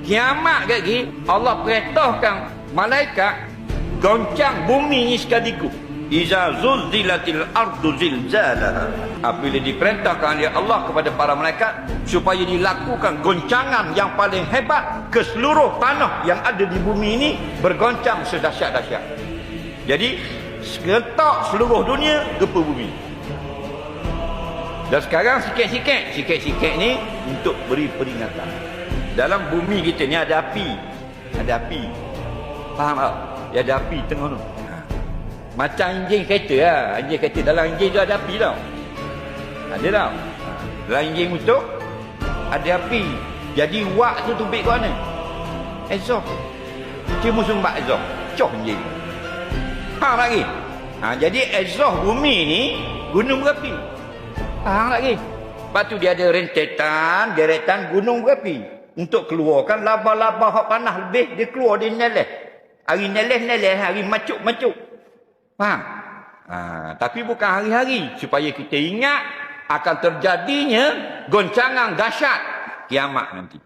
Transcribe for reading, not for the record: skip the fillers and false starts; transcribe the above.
Kiamat lagi, Allah perintahkan malaikat goncang bumi ni sekaligus. Iza zulzilatil ardu zilzalaha. Apabila diperintahkan oleh Allah kepada para malaikat supaya dilakukan goncangan yang paling hebat ke seluruh tanah yang ada di bumi ini, bergoncang sedahsyat-dahsyat. Jadi serentak seluruh dunia gempa bumi. Dan sekarang sikit-sikit ni untuk beri peringatan. Dalam bumi kita ni ada api. Ada api. Faham tak? Ada api tengah tu. Macam enjin kereta lah. Enjin kereta, dalam enjin tu ada api tau. Ada tau. Dalam enjin motor ada api. Jadi wak tu tubik ke mana? Exhaust. Cuma sumbat exhaust. Coh enjin. Faham lagi? Jadi exhaust bumi ni gunung berapi. Faham lagi? Lepas tu dia ada rentetan, deretan gunung berapi. Untuk keluarkan laba-laba hak panas lebih, dia keluar dia neleh. Hari neleh-neleh, hari macuk-macuk. Faham? Tapi bukan hari-hari. Supaya kita ingat akan terjadinya goncangan dahsyat kiamat nanti.